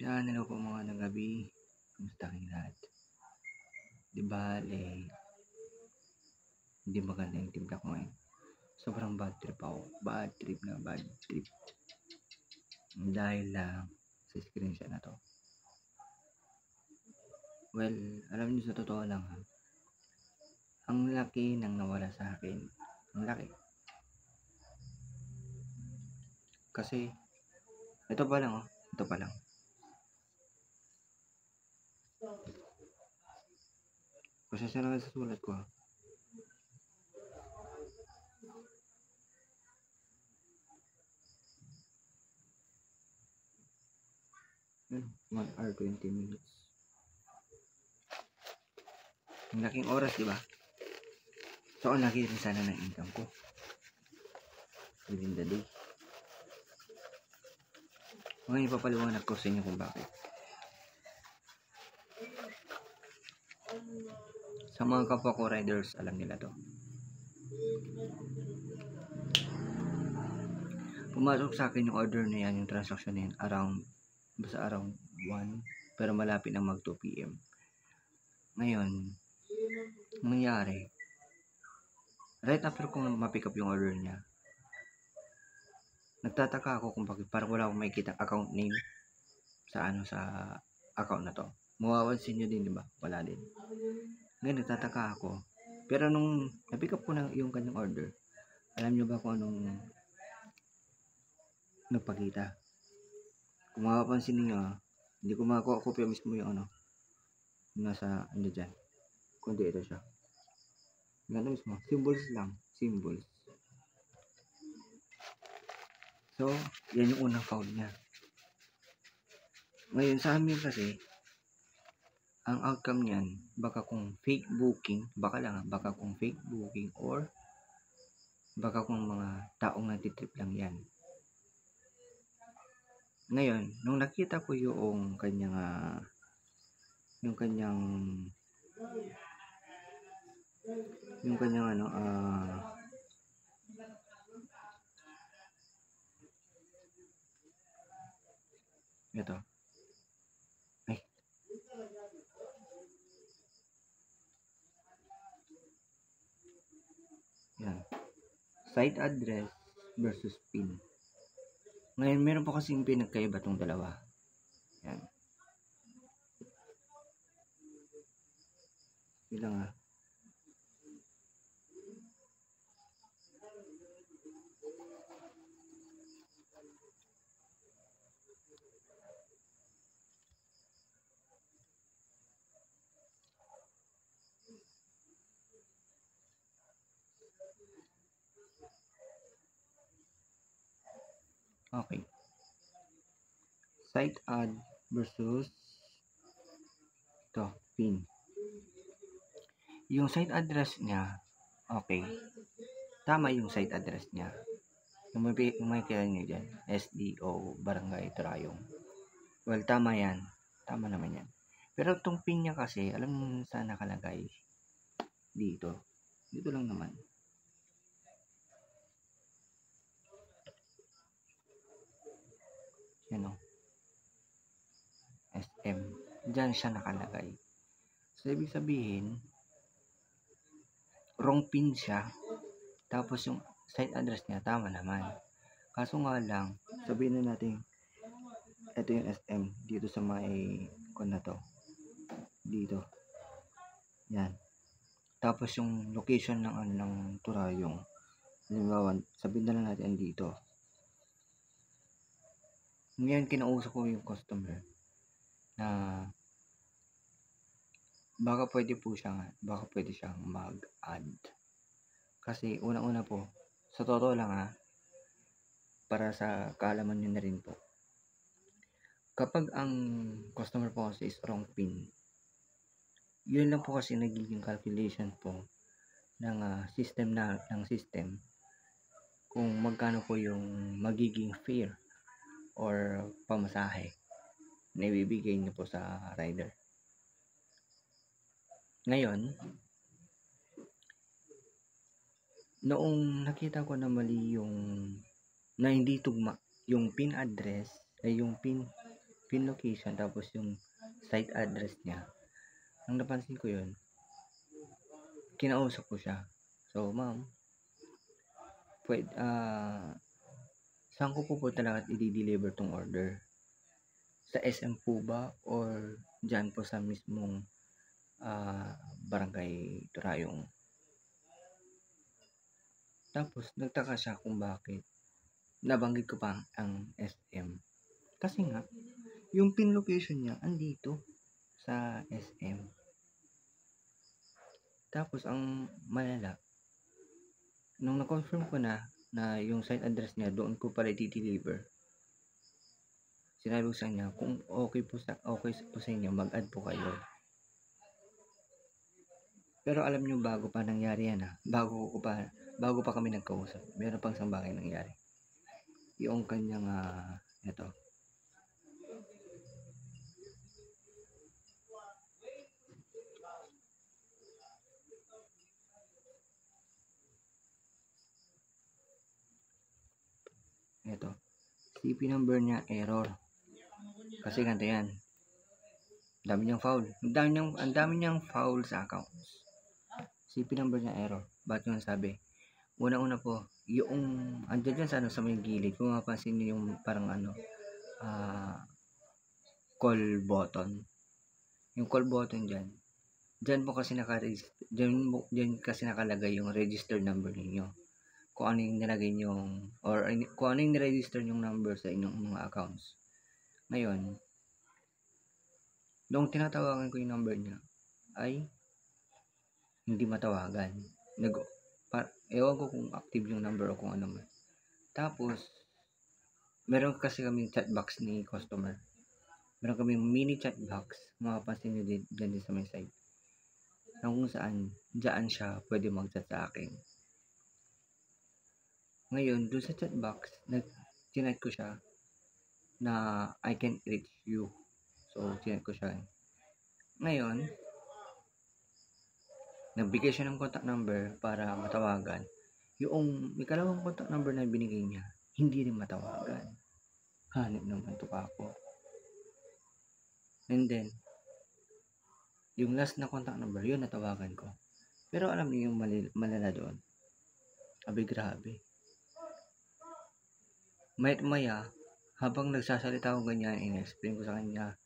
Yan, hello po mga nagabi. Kumusta kayong lahat? Di bale, hindi maganda yung timpla ko ngayon. Sobrang bad trip ako. Bad trip. Dahil lang sa screenshot na to. Well, alam niyo sa totoo lang ha. Ang laki nang nawala sa akin. Ang laki. Kasi, ito pa lang. Pasensya na sa sulat ko ha. Yun, 1 hour 20 minutes. Ang laking oras, di ba? So, ang laki rin sana ng income ko within the day. Ngayon ipapaliwanag ko sa inyo kung bakit. Sa mga kapwa ko riders, alam nila to. Pumasok sa akin yung order na yan, yung transaction na yan, basta around 1, pero malapit na mag 2 PM. Ngayon, nangyari, right after kong ma-pick up yung order niya, nagtataka ako kung bakit parang wala akong makikita account name sa account na to. Mawawansin nyo din, di ba? Wala din. Ngayon, nagtataka ako. Pero nung na-pick up ko na yung kanyang order, alam nyo ba kung anong nagpakita? Kung mapapansin niyo, hindi ko makakopya mismo yung nasa dyan. Kundi ito siya. Ganun mismo. Symbols lang. Symbols. So, yan yung unang foul niya. Ngayon sa amin kasi, ang outcome niyan, baka kung fake booking, baka kung fake booking or baka kung mga taong natitrip lang yan. Ngayon, nung nakita ko yung kanyang ito. Yan. Site address versus PIN. Ngayon, meron po kasing pinagkaiba tong dalawa. Yan. Ilang Okay. Site ad versus PIN. Yung site address niya, okay. Tama yung site address niya. Yung may kaya nyo dyan, SDO, Barangay Trayong. Well, tama yan. Tama naman yan. Pero itong PIN niya kasi, alam mo saan nakalagay? Dito. Dito lang naman. Yan o. SM. Diyan siya nakalagay. So, ibig sabihin, wrong PIN siya. Tapos yung site address niya, tama naman. Kaso nga lang, sabihin na natin, ito yung SM. Dito sa may, na to. Dito. Yan. Tapos yung location ng Turayong. Halimbawa, sabihin na lang natin dito. Ngayon, kinausap ko yung customer na baka pwede siyang mag-add. Kasi una-una po, sa totoo lang para sa kaalaman nyo na rin po. Kapag ang customer po kasi is wrong PIN, yun lang po kasi nagiging calculation po ng system kung magkano po yung magiging fare or pamasahe na ibibigay niyo po sa rider. Ngayon, noong nakita ko na mali na hindi tugma yung PIN address ay yung PIN pin location tapos yung site address niya. Nang napansin ko yun, kinausap ko siya. So, ma'am, saan ko po talaga i-deliver tong order? Sa SM po ba or dyan po sa mismong barangay Turayong? Tapos nagtaka siya kung bakit nabanggit ko pa ang SM. Kasi nga, yung pin location niya andito sa SM. Tapos ang malala, nung na-confirm ko na yung site address niya doon ko pala i-deliver, sinabi ko sa kanya kung okay po sa inyo, mag-add po kayo. Pero alam niyo, bago pa nangyari yan bago pa kami nagkausap, meron pang isang bagay nangyari. Yung kanyang ito, CP number niya error. Kasi ganito yan, ang dami niyang foul sa accounts. CP number niya error. Bakit yun sabi? Una po, yung andyan dyan sa may gilid, kung mapansin niyo yung parang call button. Yung call button dyan po kasi dyan kasi nakalagay yung register number ninyo. Kung ano yung nilagay nyong, or kung ano yung niregister yung number sa inyong mga accounts. Ngayon, nung tinatawagan ko yung number niya, ay hindi matawagan. Ewan ko kung active yung number o kung ano man. Tapos, meron kasi kaming chat box ni customer. Meron kaming mini chat box. Mapapansin nyo dyan sa may site. Kung saan, dyan siya pwede mag-chat sa akin. Ngayon, doon sa chat box, chinat ko siya na I can reach you. So, chinat ko siya. Ngayon, nagbigay siya ng contact number para matawagan. Yung ikalawang contact number na binigay niya, hindi rin matawagan. Hanip naman to pa ako. And then, yung last na contact number, yun natawagan ko. Pero alam niyo yung malala doon. Abi, grabe. Maya, habang nagsasalita ako ganyan, in-explain ko sa kanya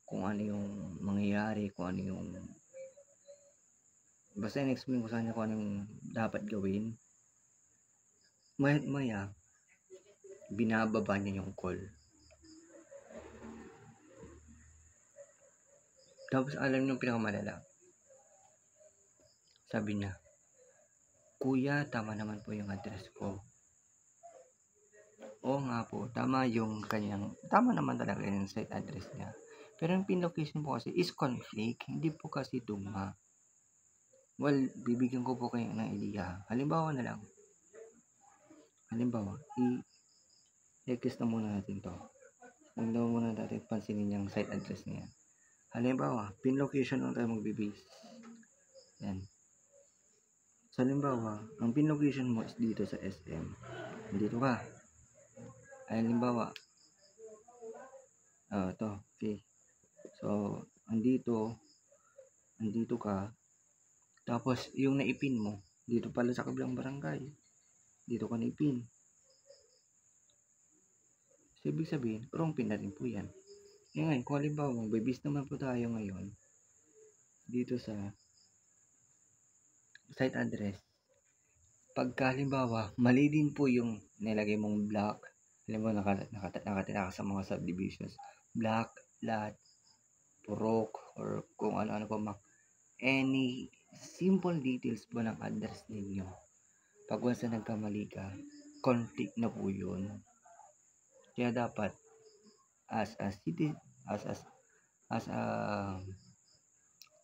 kung ano yung mangyayari, kung ano yung basta in-explain ko sa kanya kung ano yung dapat gawin. Maya, binababa niya yung call. Tapos alam niyo yung pinakamalala. Sabi niya, "Kuya, tama naman po yung address ko." Oo nga po, tama naman talaga yung site address niya. Pero yung pin location po kasi is conflict, hindi po kasi tugma. Well, bibigyan ko po kayo ng idea. Halimbawa na lang. I-text na muna natin to. Huwag na muna natin pansinin yung site address niya. Halimbawa, pin location lang tayo magbibase. Yan. So, halimbawa, ang pin location mo is dito sa SM. Dito ka. Ay, halimbawa, ito, okay. So, andito ka, tapos yung naipin mo, dito pala sa kabilang barangay, dito ka naipin. So, ibig sabihin, wrong pin na rin po yan. Ngayon, kung halimbawa, magbibis naman po tayo ngayon, dito sa site address, pagka halimbawa, mali din po yung nilagay mong block, halimbawa nakatira ka sa mga subdivisions, block, lot, purok, or kung ano-ano pa any simple details po ng address ninyo, pag once na nagkamali ka, conflict na po yun. Kaya dapat as a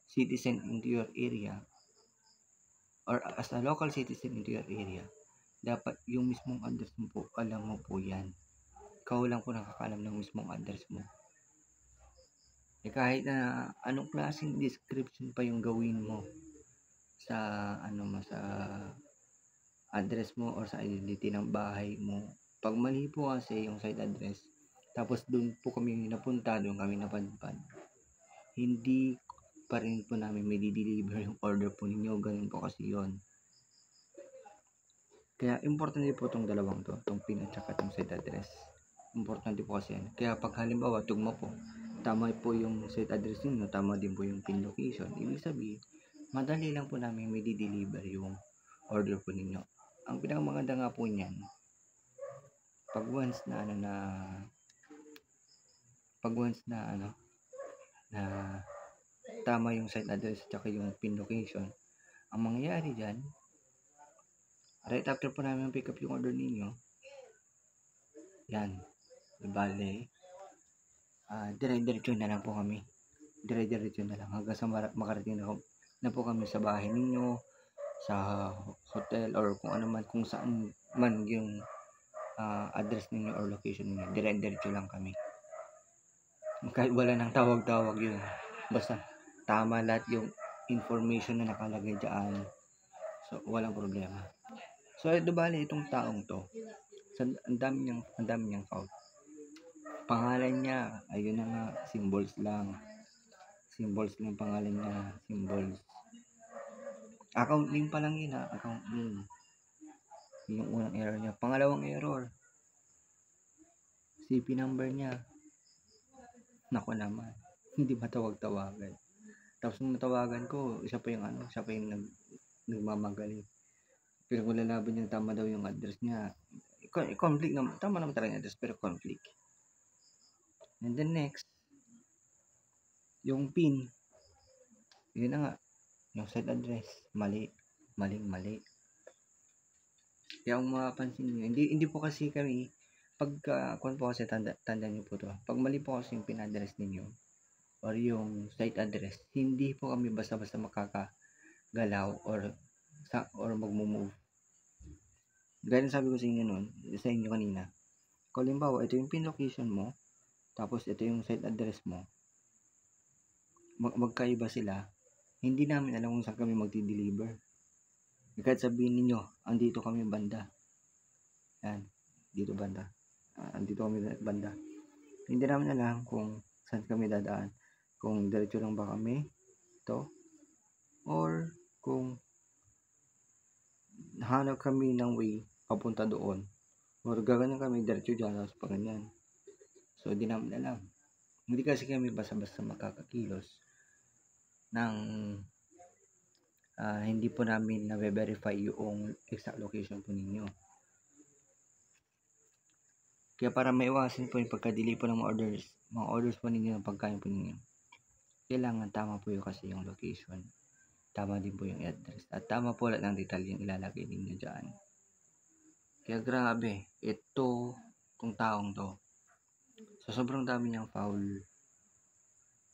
citizen into your area, or as a local citizen into your area, dapat yung mismong address mo po, alam mo po yan. Ikaw lang po nakakalam ng mismong address mo. Kahit na anong klaseng description pa yung gawin mo sa sa address mo or sa identity ng bahay mo, pag mali po kasi yung site address, Tapos doon po kami napunta, doon kami napadpad. Hindi pa rin po namin may deliver yung order po ninyo. Ganun po kasi yon. Kaya importante po itong dalawang to, itong PIN at saka itong site address. Importante po kasi yan. Kaya pag halimbawa tugma po, tama po yung site address niyo, tama din po yung PIN location. Ibig sabihin, madali lang po namin may deliver yung order po ninyo. Ang pinakamaganda nga po niyan, pag once na na tama yung site address at saka yung PIN location, ang mangyayari dyan, right after po namin pick up yung order ninyo, yan, bale, dire-diretso na lang po kami. Dire-diretso na lang hanggang sa makarating na po kami sa bahay ninyo, sa hotel, or kung ano man, kung saan man yung address ninyo or location ninyo. Dire-diretso lang kami. Kahit wala nang tawag-tawag yun. Basta tama lahat yung information na nakalagay dyan. So, walang problema. So, ito bali, itong taong to, ang dami niyang fault. Pangalan niya, ayun na nga, symbols lang pangalan niya, symbols. Account name pa lang yun ha, account name. Yung unang error niya. Pangalawang error, CP number niya, nako naman, hindi matawag-tawagan. Tapos nung natawagan ko, siya pa yung nagmamagaling. Pero kung lalaban niya, tama daw yung address niya. Conflict naman, tama naman talaga yung address, pero conflict. And then next, yung PIN, yun na nga, yung site address, maling mali. Kaya kung mapapansin nyo, hindi po kasi kami, kung po kasi tanda nyo po to, pag mali po kasi yung PIN address ninyo, or yung site address, hindi po kami basta-basta makakagalaw or magmo-move. Gaya sabi ko sa inyo kanina, kung halimbawa, ito yung PIN location mo, tapos ito yung site address mo, magkaiba sila, hindi namin alam kung saan kami magdi-deliver. Kahit sabihin ninyo, andito kami banda. Yan, dito banda. Andito kami banda. Hindi namin alam kung saan kami dadaan. Kung diretso lang ba kami, ito, or kung hanap kami ng way papunta doon, or gagawin kami diretso dyan, tapos pa ganyan. So, di namin alam. Hindi kasi kami basta-basta makakakilos ng hindi po namin na-verify yung exact location po ninyo. Kaya para maiwasan po yung pagka-delay po ng mga orders po ninyo ng pagkain po ninyo, kailangan tama po yung kasi yung location, tama din po yung address, at tama po lahat ng detalye yung ilalagay ninyo dyan. Kaya grabe, itong taong to, sa sobrang dami niyang foul,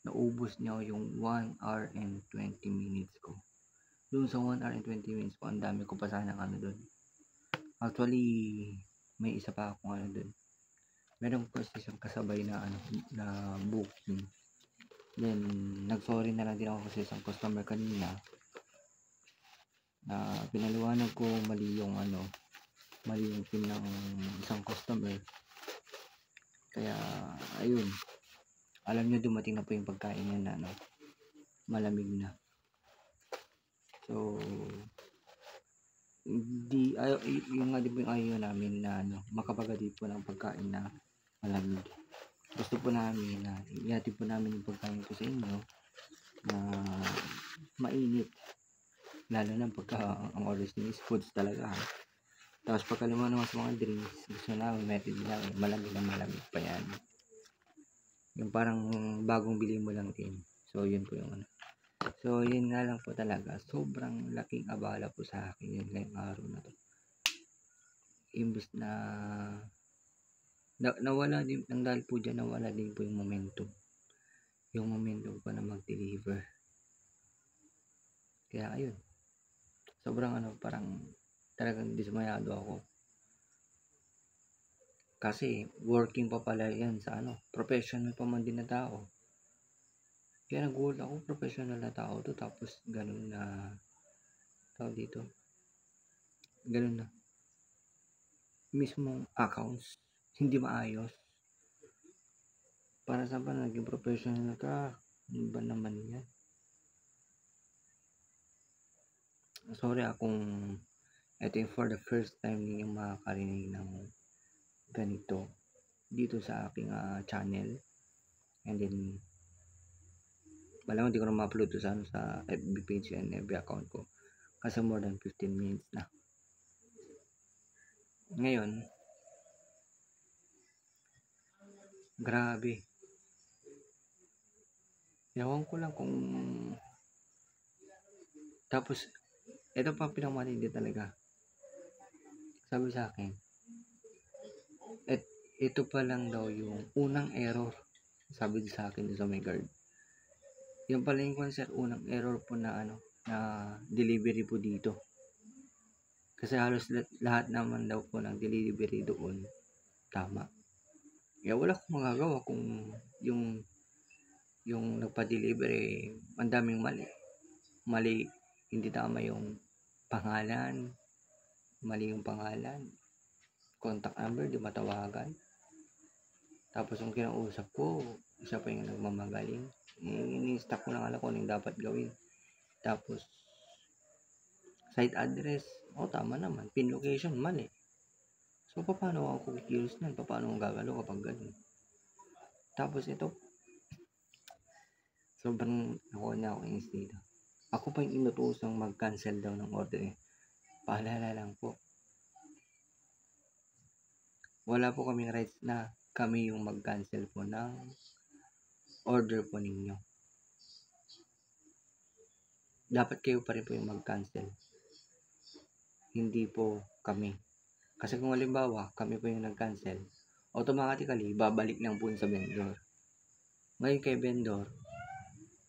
naubos niya yung 1 hour and 20 minutes ko. Doon sa 1 hour and 20 minutes ko, ang dami ko pa sanang doon. Actually, may isa pa akong doon. Meron ko kasi isang kasabay na booking. Then, nag-sorry na lang din ako kasi isang customer kanina na pinaliwanag ko mali yung PIN ng isang customer. Kaya, ayun. Alam nyo, dumating na po yung pagkain niya na malamig na. So, yung nga din po yung ayaw namin na makapagati po ng pagkain na malamig. Gusto po namin na ihatid po namin yung pagkain ko sa inyo na mainit. Lalo na pagka ang orders niyo is foods talaga. Tapos pagka naman sa mga drinks, gusto namin ihatid namin malamig na malamig pa yan. Yung parang bagong bili mo lang din. So, yun po yung So, yun nga lang po talaga. Sobrang laking abala po sa akin yun ngayong araw na to. Imbes na nawala din, nang dahil po dyan, nawala din po yung momentum. Yung momentum pa na mag-deliver. Kaya, ayun. Sobrang parang talagang dismayado ako. Kasi, working pa pala yan sa professional pa man din na tao. Kaya nagulat ako, professional na tao to, tapos ganun na tao dito. Ganun na. Mismong accounts, hindi maayos. Para saan ba naging professional ka? Ano ba naman yan? Sorry kung ito yung for the first time ninyong makakarinig ng ganito dito sa aking channel. And then malamang hindi ko na ma-upload to sa FB page and FB account ko kasi more than 15 minutes na. Ngayon, grabe. Ewan ko lang kung tapos ito pa pinakamatindi talaga. Sabi sa akin, ito pa lang daw yung unang error. Sabi sa akin sa may guard. Yung pala yung concert, unang error po na na delivery po dito. Kasi halos lahat naman daw po ng delivery doon tama. Kaya wala akong magagawa kung yung nagpa-delivery ang daming mali, hindi tama yung pangalan, mali yung pangalan, contact number di matawagan, tapos yung kinausap ko siya pa yung nagmamagaling, ini-stack ko lang alam ko anong dapat gawin, tapos site address tama naman, pin location mali. So paano ako kikilos nun, paano akong gagalaw kapag ganun? Tapos ito sobrang nakuha na ako dito. Ako pa yung inutusang mag-cancel daw ng order. Paalala lang po. Wala po kaming rights na kami yung mag-cancel po ng order po ninyo. Dapat kayo pa rin po yung mag-cancel. Hindi po kami. Kasi kung halimbawa, kami po yung nag-cancel, automatically, babalik lang po sa vendor. Ngayon kay vendor,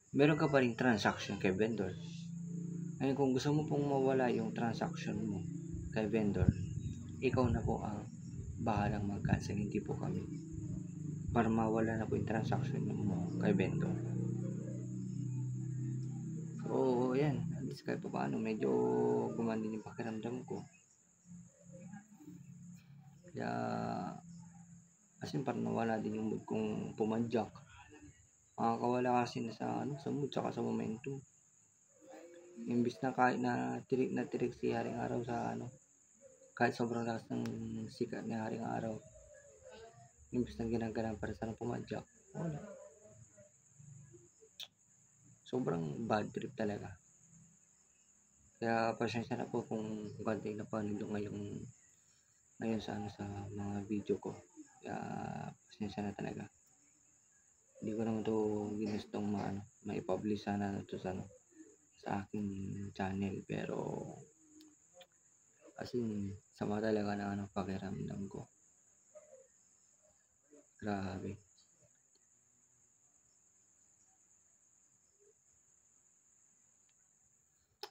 meron ka pa rin transaction kay vendor. Ngayon kung gusto mo pong mawala yung transaction mo kay vendor, ikaw na po ang bahalang mag-cancel, hindi po kami. Para mawala na po yung transaction mo kay vendor. So, yan. At least kahit pa paano, medyo gumanda yung pakiramdam ko. Kaya, as in parang nawala din yung mood kong pumadyak. Makakawala kasi na sa mood saka sa momentum. Imbis na kahit na tirik si Haring Araw sa kahit sobrang lakas ng sikat ni Haring Araw, imbis na ginagalang para sa pumadyak, wala. Sobrang bad trip talaga. Kaya pasensya na po kung konti na panulo ngayon sa mga video ko. Kaya pasensya na talaga. Hindi ko naman to ginustong mai-publish sana to sa aking channel, pero kasi sama talaga na pakiramdam ko. Grabe.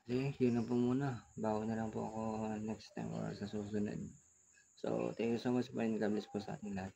Yun na po muna. Bago na lang po ako next time or sa susunod. So, thank you so much po and God bless po sa ating lahat.